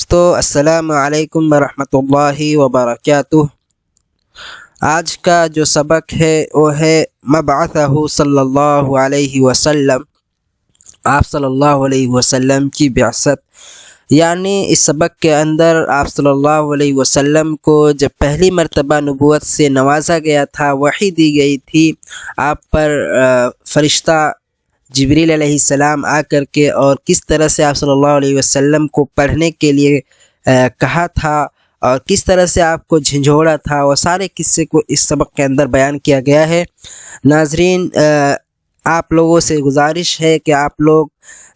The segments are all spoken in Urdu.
تو السلام علیکم ورحمۃ اللہ وبرکاتہ۔ آج کا جو سبق ہے وہ ہے مبعثہ صلی اللہ علیہ وسلم، آپ صلی اللہ علیہ وسلم کی بعثت۔ یعنی اس سبق کے اندر آپ صلی اللہ علیہ وسلم کو جب پہلی مرتبہ نبوت سے نوازا گیا تھا، وحی دی گئی تھی، آپ پر فرشتہ جبریل علیہ السلام آ کر کے اور کس طرح سے آپ صلی اللہ علیہ وسلم کو پڑھنے کے لیے کہا تھا اور کس طرح سے آپ کو جھنجھوڑا تھا، وہ سارے قصے کو اس سبق کے اندر بیان کیا گیا ہے۔ ناظرین، آپ لوگوں سے گزارش ہے کہ آپ لوگ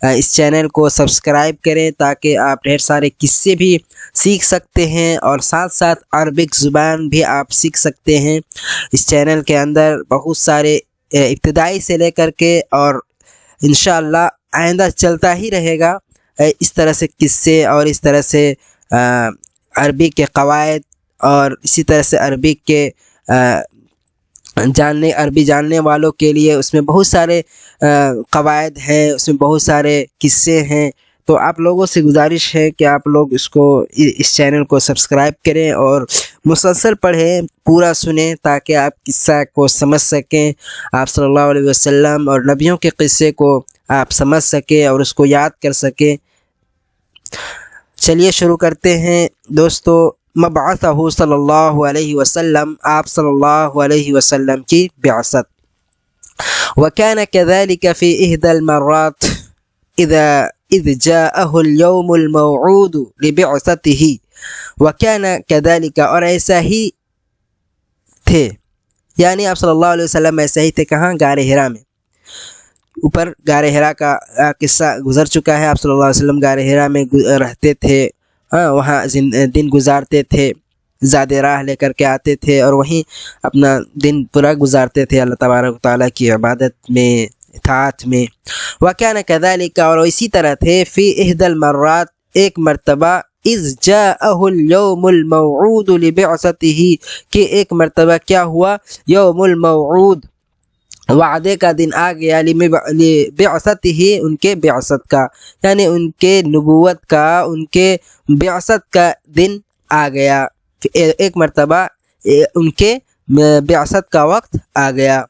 اس چینل کو سبسکرائب کریں تاکہ آپ ڈھیر سارے قصے بھی سیکھ سکتے ہیں اور ساتھ ساتھ عربک زبان بھی آپ سیکھ سکتے ہیں۔ اس چینل کے اندر بہت سارے ابتدائی سے لے کر کے اور انشاءاللہ آئندہ چلتا ہی رہے گا اس طرح سے قصے اور اس طرح سے عربی کے قواعد اور اسی طرح سے عربی کے عربی جاننے والوں کے لیے اس میں بہت سارے قواعد ہیں، اس میں بہت سارے قصے ہیں۔ تو آپ لوگوں سے گزارش ہے کہ آپ لوگ اس چینل کو سبسکرائب کریں اور مسلسل پڑھیں، پورا سنیں تاکہ آپ قصہ کو سمجھ سکیں، آپ صلی اللہ علیہ وسلم اور نبیوں کے قصے کو آپ سمجھ سکیں اور اس کو یاد کر سکیں۔ چلیے شروع کرتے ہیں دوستو۔ مبعثہ صلی اللہ علیہ وسلم، آپ صلی اللہ علیہ وسلم کی بعثت۔ وَكَانَ كَذَلِكَ فِي إِحْدَى الْمَرَّاتِ إِذْ جَاءَهُ الْيَوْمُ الْمَوْعُودُ لِبِعْثَتِهِ وَكَانَ كَذَلِكَ، اور ایسا ہی تھے، یعنی آپ صلی اللہ علیہ وسلم ایسا ہی تھے۔ کہاں؟ غار حرا میں۔ اوپر غار حرا کا قصہ گزر چکا ہے۔ آپ صلی اللہ علیہ وسلم غار حرا میں رہتے تھے، وہاں دن گزارتے تھے، زاد راہ لے کر کے آتے تھے اور وہیں اپنا دن پورا گزارتے تھے اللہ تبارک و تعالیٰ کی عبادت میں، اطاعت میں۔ وَكَانَ كَذَلِكَ، اور اسی طرح تھے، فی إِحْدَى الْمَرَّاتِ، ایک مرتبہ، إِذْ جَاءَهُ الْيَوْمُ الْمَوْعُودُ لِبِعْثَتِهِ، کہ ایک مرتبہ کیا ہوا؟ یوم الموعود، وعدے کا دن آ گیا، لبعثتہ، ان کے بعثت کا، یعنی ان کے نبوت کا، ان کے بعثت کا دن آ گیا۔ ایک مرتبہ ان کے بعثت کا وقت آ گیا،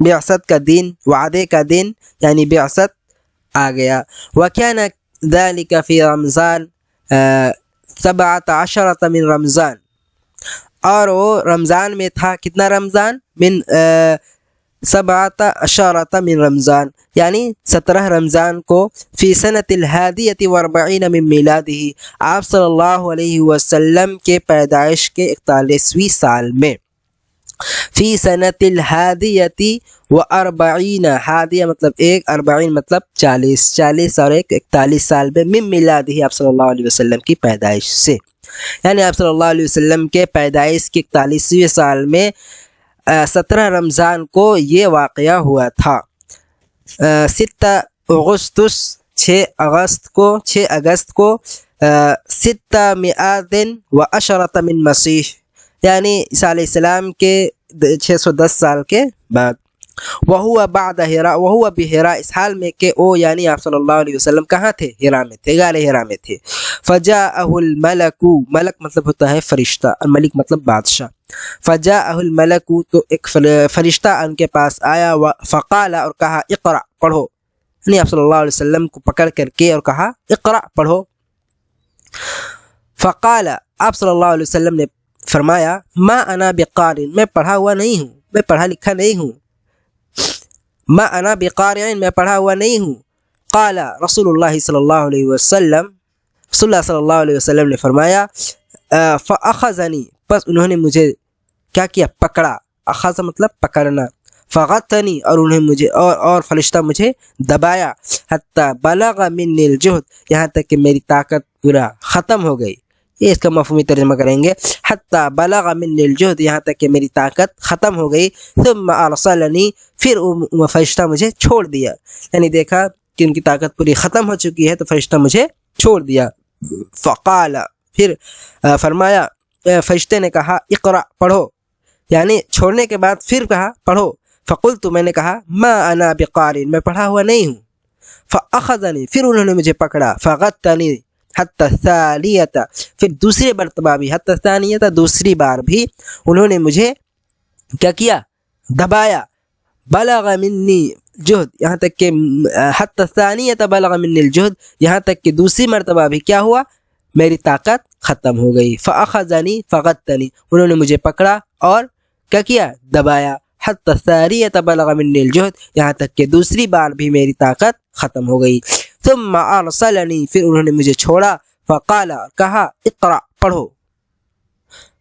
بعثت کا دن، وعدے کا دن یعنی بعثت آ گیا۔ وَكَانَ ذَلِكَ فِي رمضان 17 من رمضان، اور وہ رمضان میں تھا۔ کتنا رمضان؟ من 17 من رمضان، یعنی 17 رمضان کو، فی سنۃ الحادیۃ والاربعین من میلادہ، آپ صلی اللہ علیہ وسلم کے پیدائش کے 41ویں سال میں۔ فی سنۃ الحادیۃ والاربعین، حادیہ مطلب ایک، اربعین مطلب 40 اور ایک 41 سال میں، من میلادہ، آپ صلی اللہ علیہ وسلم کی پیدائش سے، یعنی آپ صلی اللہ علیہ وسلم کے پیدائش کے 41ویں سال میں 17 رمضان کو یہ واقعہ ہوا تھا۔ 6 اگست کو 610 من مسیح، یعنی عیسیٰ علیہ السلام کے 610 سال کے بعد۔ وہو بحرا، اس حال میں کہ او یعنی آپ صلی اللہ علیہ وسلم کہاں تھے؟ حرا میں تھے، غار حرا میں تھے۔ فجاءہ الملک، ملک مطلب ہوتا ہے فرشتہ، الملک مطلب بادشاہ۔ فجاءہ الملک، تو ایک فرشتہ ان کے پاس آیا، فقال، اور کہا، اقرأ، پڑھو، یعنی آپ صلی اللہ علیہ وسلم کو پکڑ کر کے اور کہا، اقرأ، پڑھو۔ فقال، آپ صلی اللہ علیہ وسلم نے فرمایا، ما انا بقارئ، میں پڑھا ہوا نہیں ہوں، میں پڑھا لکھا نہیں ہوں۔ ما انا بقارئ، میں پڑھا ہوا نہیں ہوں۔ قال رسول اللہ صلی اللہ علیہ وسلم، رسول اللہ صلی اللہ علیہ وسلم نے فرمایا، فاخذنی، بس انہوں نے مجھے کیا کیا؟ پکڑا۔ اخذ مطلب پکڑنا۔ فغتنی، اور انہیں مجھے اور فرشتہ مجھے دبایا۔ حتی بلغ منی الجہد، یہاں تک کہ میری طاقت پورا ختم ہو گئی۔ یہ اس کا مفہومی ترجمہ کریں گے، حتی بلغ منی الجہد، یہاں تک کہ میری طاقت ختم ہو گئی۔ ثم ارسلنی، پھر فرشتہ مجھے چھوڑ دیا، یعنی دیکھا کہ ان کی طاقت پوری ختم ہو چکی ہے تو فرشتہ مجھے چھوڑ دیا۔ فقال، پھر فرمایا، فرشتے نے کہا، اقرأ، پڑھو، یعنی چھوڑنے کے بعد پھر کہا، پڑھو۔ فقلت، میں نے کہا، ما انا بقارئ، میں پڑھا ہوا نہیں ہوں۔ فاخذنی، پھر انہوں نے مجھے پکڑا۔ فغتنی، حتی الثانیۃ، پھر دوسرے مرتبہ بھی، حتی الثانیۃ دوسری بار بھی انہوں نے مجھے کیا کیا؟ دبایا. بلغ منی جہد، یہاں تک کہ حتی الثانیۃ بلغ منی الجہد، یہاں تک کہ دوسری مرتبہ بھی کیا ہوا؟ میری طاقت ختم ہو گئی. فاخذنی فغتنی، انہوں نے مجھے پکڑا اور کیا کیا؟ دبایا. حتی الثانیۃ بلغ منی الجہد، یہاں تک کہ دوسری بار بھی میری طاقت ختم ہو گئی. ثم ارسلنی، پھر انہوں نے مجھے چھوڑا. فقال، کہا اقرأ، پڑھو.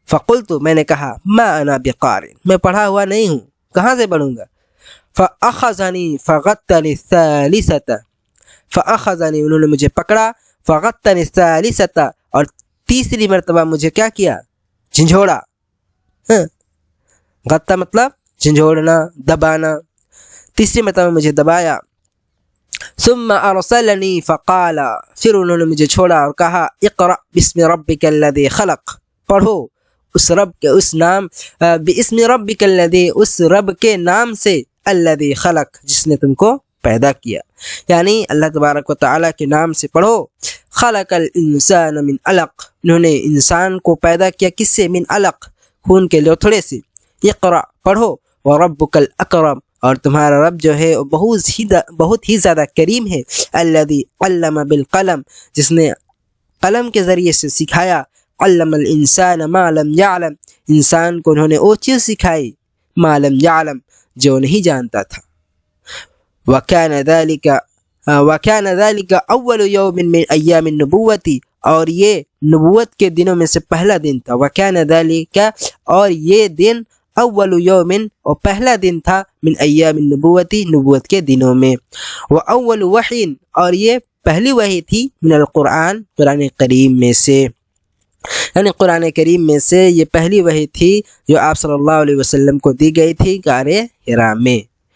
فقلت، میں نے کہا ما انا بقارئ، میں پڑھا ہوا نہیں ہوں، کہاں سے پڑھوں گا. فاخذنی فغتنی الثالثۃ، فاخذنی انہوں نے مجھے پکڑا. فغتنی الثالثۃ، اور تیسری مرتبہ مجھے کیا کیا؟ جھنجھوڑا. غتہ مطلب جھنجھوڑنا، دبانا. تیسری مرتبہ مجھے دبایا. ثم ارسلنی فقال، پھر انہوں نے مجھے چھوڑا اور کہا اقرأ باسم ربک الذی خلق، پڑھو اس رب کے اس نام، باسم ربک الذی، اس رب کے نام سے، الذی خلق، جس نے تم کو پیدا کیا، یعنی اللہ تبارک و تعالیٰ کے نام سے پڑھو. خلق الانسان من علق، انہوں نے انسان کو پیدا کیا کس سے؟ من علق، خون کے لوتھڑے سے. اقرأ، پڑھو. وربک الاکرم، اور تمہارا رب جو ہے بہت ہی زیادہ کریم ہے. الذی علم بالقلم، جس نے قلم کے ذریعے سے سکھایا. علم الانسان ما لم يعلم، انسان کو انہوں نے وہ چیز سکھائی ما لم يعلم، جو نہیں جانتا تھا. وَكَانَ ذَلِكَ أَوَّلُ يَوْمٍ مِّنْ أَيَّامِ النُّبُوَّةِ، اور یہ نبوت کے دنوں میں سے پہلا دن تھا. وَكَانَ ذَلِكَ، اور یہ دن، اول یومن، اور پہلا دن تھا، من ایام النبوۃ، نبوت کے دنوں میں. واول وحی، اور یہ پہلی وحی تھی، من القرآن، قرآن کریم میں سے، یعنی قرآن کریم میں سے یہ پہلی وحی تھی جو آپ صلی اللہ علیہ وسلم کو دی گئی تھی غار حرا میں.